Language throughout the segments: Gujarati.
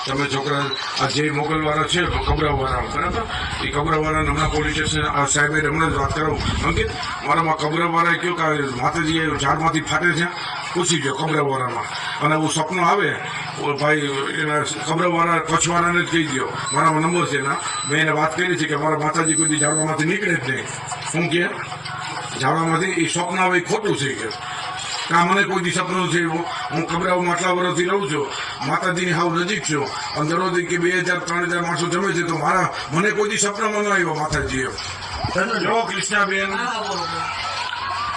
તમે છોકરા આ જે મોકલવાળા છે કબરાવાળા બરાબર એ કબરાવાળાને હમણાં પોલીસ સ્ટેશન આ સાહેબે હમણાં જ વાત કરાવું અંકિત મારામાં કબરાવાળાએ કહ્યું કે માતાજી ઝાડમાંથી ફાટે છે પૂછી ગયો કબરાવાળામાં અને એવું સપનું આવે ભાઈ એના કબરાવાળા કચ્છવાળાને જ કહી દો મારામાં નંબર છે એના મેં એને વાત કરી છે કે મારા માતાજી કોઈ ઝાડવામાંથી નીકળે જ નહીં શું કે ઝાડવામાંથી એ સ્વપ્ન આવે એ ખોટું છે કે કાં મને કોઈ દી સપનું છે હું કબરાઓમાં આટલા વર્ષથી રહું છું માતાજીની હાવ નજીક છું અને દરરોજ કે 2000 3000 માણસો જમે છે તો મને કોઈ દી સપનામાં ન આવ્યો માતાજીએ જો કૃષ્ણાબેન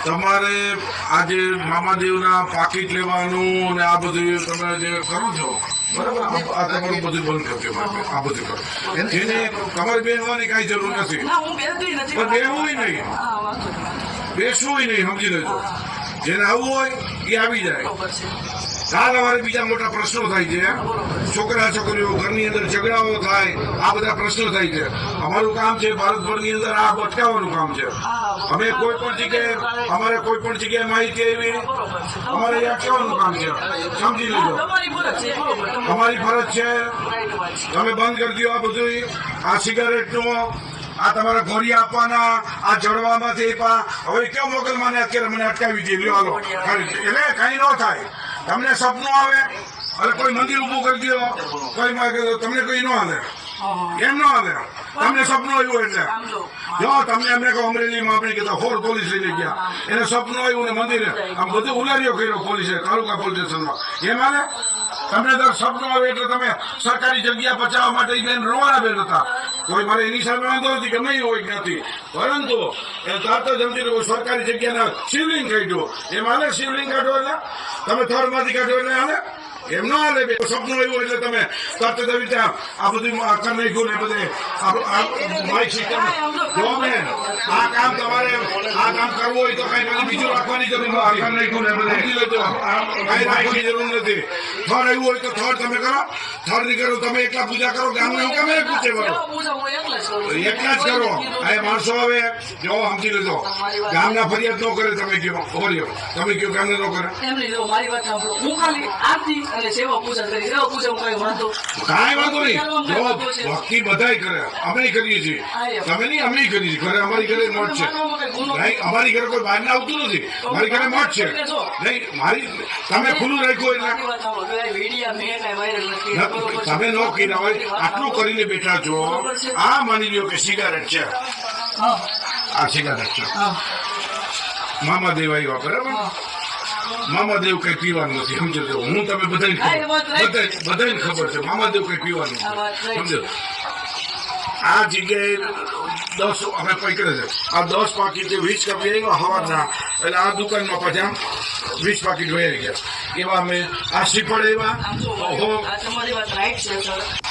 તમારે આજે મામાદેવના પાકીટ લેવાનું ને આ બધું તમે જે કરો છો બરાબર આ તમારું બધું બંધ કરજો આ બધું કરો એને તમારી બેનવાની કાંઈ જરૂર નથી પણ બેહવું નહીં બેસવું નહીં સમજી લેજો જેને આવવું હોય એ આવી જાય કાલ અમારે બીજા મોટા પ્રશ્નો થાય છે છોકરા છોકરીઓ ઘરની અંદર ઝઘડાઓ થાય આ બધા પ્રશ્નો થાય છે અમારું કામ છે ભારતભરની અંદર આ અટકાવવાનું કામ છે અમે કોઈ પણ જગ્યાએ અમારે કોઈ પણ જગ્યાએ માહિતી આવી અમારે એ અટકાવવાનું કામ છે સમજી લેજો અમારી ફરજ છે તમે બંધ કરી દો આ બધું આ સિગારેટનું આ તમારા ઘોડી આપવાના આ જડવામાંથી હવે કેમ મોકલવાને અત્યારે મને અટકાવી દે લ્યો હાલો એટલે કઈ ન થાય તમને સપનું આવે અને કોઈ મંદિર ઉભું કરી દો કોઈ તમને કોઈ ન હાલે એમ ન હાલે તમને સપનું આવ્યું એટલે જો તમને એમને કહો અમરેલીમાં આપણે કીધા 4 પોલીસ લઈને ગયા એને સપનું આવ્યું ને મંદિરે આમ બધું ઉલારીઓ કર્યો પોલીસે તાલુકા પોલીસ સ્ટેશનમાં એમ હાલે તમને તો સપનું આવે એટલે તમે સરકારી જગ્યા બચાવવા માટે બેન રોવાના બેન હતા કોઈ મારે એની સામે વાંધો નથી કે નહીં હોય નથી પરંતુ એ તરત જ સમજી સરકારી જગ્યાના શિવલિંગ કાઢ્યો એ માને શિવલિંગ કાઢો એટલે તમે થર્ડમાંથી કાઢો એટલે હાલે એમ ન હાલે સપનું આવ્યું એટલે તમે તરત જ રીતે આ બધું કરી નાખ્યું ને બધે માઇક સિસ્ટમ જો બેન આ કામ તમારે આ કામ કરવું હોય તો કઈ બીજું રાખવાની જરૂર નથી કરી નાખ્યું ને બધે કઈ રાખવાની જરૂર નથી થર્ડ આવ્યું હોય તો થર્ડ તમે કરો થર્ડ ની કરો તમે એકલા પૂજા કરો ગામને હું કેમ પૂછે કરો એકલા જ કરો આ માણસો હવે જો સમજી લેજો ગામના ફરિયાદ ન કરે તમે કયો ખબર્યો તમે કયો ગામને ન કરે મારી વાત સાંભળો હું ખાલી આરતી અને સેવા પૂજા કરી સેવા પૂજા કઈ વાંધો કાંઈ વાંધો નહીં જો ભક્તિ બધાય કરે અમે કરીએ છીએ તમે નહીં અમે કરીએ છીએ ઘરે અમારી ઘરે મઠ છે નહીં અમારી ઘરે કોઈ બહાર આવતું નથી મારી ઘરે મઠ છે નહીં મારી તમે ખુલ્લું રાખ્યું એટલે તમે ન કર્યા હોય આટલું કરીને બેઠા છો આ માની લ્યો કે સિગારેટ છે આ સિગારેટ છે મામાદેવ આવ્યા બરાબર મામાદેવ કઈ પીવાનું નથી સમજો હું તમે બધાને ખબર છે મામાદેવ કઈ પીવાનું સમજો આ જગ્યાએ 10 અમે કઈ કરે છે આ 10 પાકીટ 20 કપી આવ્યા હવાના એટલે આ દુકાનમાં પાછા 20 પાકીટ વહી ગયા એવા અમે આ શ્રીફળ એવા તમારી વાત રાઈટ છે સર